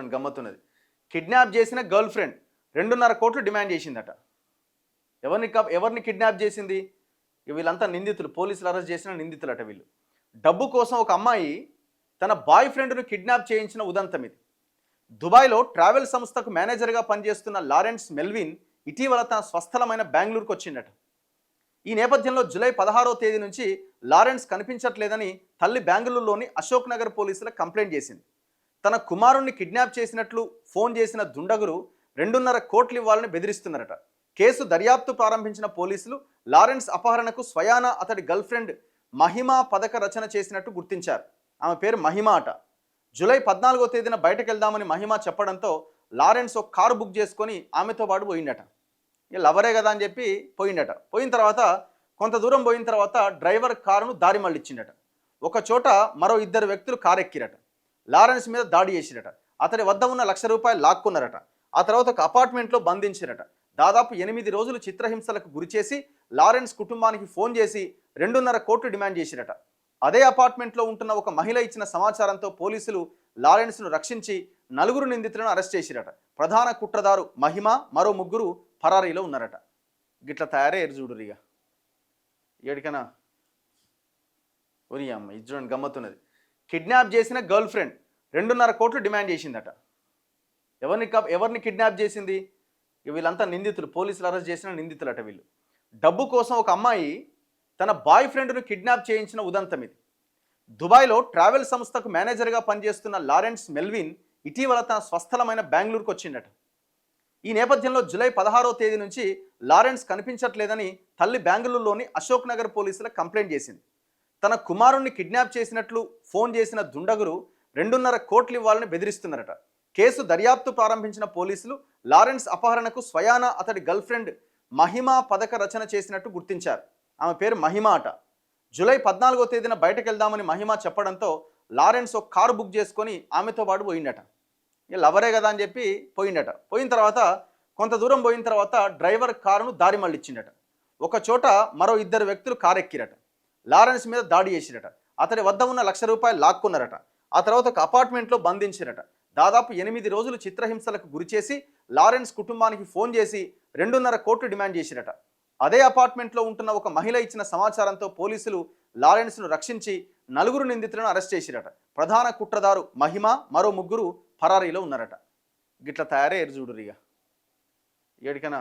చూడండి గమ్మత్తున్నది. కిడ్నాప్ చేసిన girl friend 2.5 కోట్లు డిమాండ్ చేసిందట. ఎవరిని కిడ్నాప్ చేసింది? వీళ్ళంతా నిందితులు, పోలీసులు అరెస్ట్ చేసిన నిందితులట వీళ్ళు. డబ్బు కోసం ఒక అమ్మాయి తన బాయ్ ఫ్రెండ్ను కిడ్నాప్ చేయించిన ఉదంతం ఇది. దుబాయ్లో ట్రావెల్ సంస్థకు మేనేజర్గా పనిచేస్తున్న లారెన్స్ మెల్విన్ ఇటీవల తన స్వస్థలమైన బెంగళూరుకు వచ్చిందట. ఈ నేపథ్యంలో జూలై 16వ తేదీ నుంచి లారెన్స్ కనిపించట్లేదని తల్లి బెంగళూరులోని అశోక్ నగర్ పోలీసులకు కంప్లైంట్ చేసింది. తన కుమారుణ్ణి కిడ్నాప్ చేసినట్లు ఫోన్ చేసిన దుండగులు 2.5 కోట్లు ఇవ్వాలని బెదిరిస్తున్నారట. కేసు దర్యాప్తు ప్రారంభించిన పోలీసులు లారెన్స్ అపహరణకు స్వయాన అతడి గర్ల్ ఫ్రెండ్ మహిమా పథక రచన చేసినట్టు గుర్తించారు. ఆమె పేరు మహిమా అట. జూలై 14వ తేదీన బయటకు వెళ్దామని మహిమా చెప్పడంతో లారెన్స్ ఒక కారు బుక్ చేసుకొని ఆమెతో పాటు పోయిండట. లవరే కదా అని చెప్పి పోయిండట. పోయిన తర్వాత కొంత దూరం పోయిన తర్వాత డ్రైవర్ కారును దారి మళ్ళిచ్చిండట. ఒక చోట మరో 2 వ్యక్తులు కారు ఎక్కిరట. లారెన్స్ మీద దాడి చేసిరట. అతడి వద్ద ఉన్న ₹1,00,000 లాక్కున్నారట. ఆ తర్వాత ఒక అపార్ట్మెంట్లో బంధించిరట. దాదాపు 8 రోజులు చిత్రహింసలకు గురిచేసి లారెన్స్ కుటుంబానికి ఫోన్ చేసి 2.5 కోట్లు డిమాండ్ చేసిరట. అదే అపార్ట్మెంట్లో ఉంటున్న ఒక మహిళ ఇచ్చిన సమాచారంతో పోలీసులు లారెన్స్ను రక్షించి 4 నిందితులను అరెస్ట్ చేసిరట. ప్రధాన కుట్రదారు మహిమ, మరో 3 పరారీలో ఉన్నారట. గిట్ల తయారయ్యారు చూడురిగా. ఏడికనా ఒరియమ్మ, ఇది చూడండి గమ్మత్తున్నది. కిడ్నాప్ చేసిన గర్ల్ ఫ్రెండ్ 2.5 కోట్లు డిమాండ్ చేసిందట. ఎవరిని కిడ్నాప్ చేసింది? వీళ్ళంతా నిందితులు, పోలీసులు అరెస్ట్ చేసిన నిందితులట వీళ్ళు. డబ్బు కోసం ఒక అమ్మాయి తన బాయ్ ఫ్రెండ్ను కిడ్నాప్ చేయించిన ఉదంతం ఇది. దుబాయ్లో ట్రావెల్ సంస్థకు మేనేజర్గా పనిచేస్తున్న లారెన్స్ మెల్విన్ ఇటీవల తన స్వస్థలమైన బెంగళూరుకు వచ్చిందట. ఈ నేపథ్యంలో జూలై 16వ తేదీ నుంచి లారెన్స్ కనిపించట్లేదని తల్లి బెంగళూరులోని అశోక్ నగర్ పోలీసులకు కంప్లైంట్ చేసింది. తన కుమారుణ్ణి కిడ్నాప్ చేసినట్లు ఫోన్ చేసిన దుండగులు 2.5 కోట్లు ఇవ్వాలని బెదిరిస్తున్నారట. కేసు దర్యాప్తు ప్రారంభించిన పోలీసులు లారెన్స్ అపహరణకు స్వయాన అతడి గర్ల్ ఫ్రెండ్ మహిమా పథక రచన చేసినట్టు గుర్తించారు. ఆమె పేరు మహిమా అట. జూలై 14వ తేదీన బయటకు వెళ్దామని మహిమా చెప్పడంతో లారెన్స్ ఒక కారు బుక్ చేసుకొని ఆమెతో పాటు పోయిండట. లవరే కదా అని చెప్పి పోయిండట. పోయిన తర్వాత కొంత దూరం పోయిన తర్వాత డ్రైవర్ కారును దారి మళ్ళిచ్చిండట. ఒక చోట మరో 2 వ్యక్తులు కారు ఎక్కిరట. లారెన్స్ మీద దాడి చేసిరట. అతడి వద్ద ఉన్న ₹1,00,000 లాక్కున్నారట. ఆ తర్వాత ఒక అపార్ట్మెంట్లో బంధించిరట. దాదాపు 8 రోజులు చిత్రహింసలకు గురిచేసి లారెన్స్ కుటుంబానికి ఫోన్ చేసి 2.5 కోట్లు డిమాండ్ చేసిరట. అదే అపార్ట్మెంట్లో ఉంటున్న ఒక మహిళ ఇచ్చిన సమాచారంతో పోలీసులు లారెన్స్ను రక్షించి 4 నిందితులను అరెస్ట్ చేసిరట. ప్రధాన కుట్రదారు మహిమ, మరో 3 పరారీలో ఉన్నారట. గిట్ల తయారయ్యారు చూడురిగా. ఏడికనా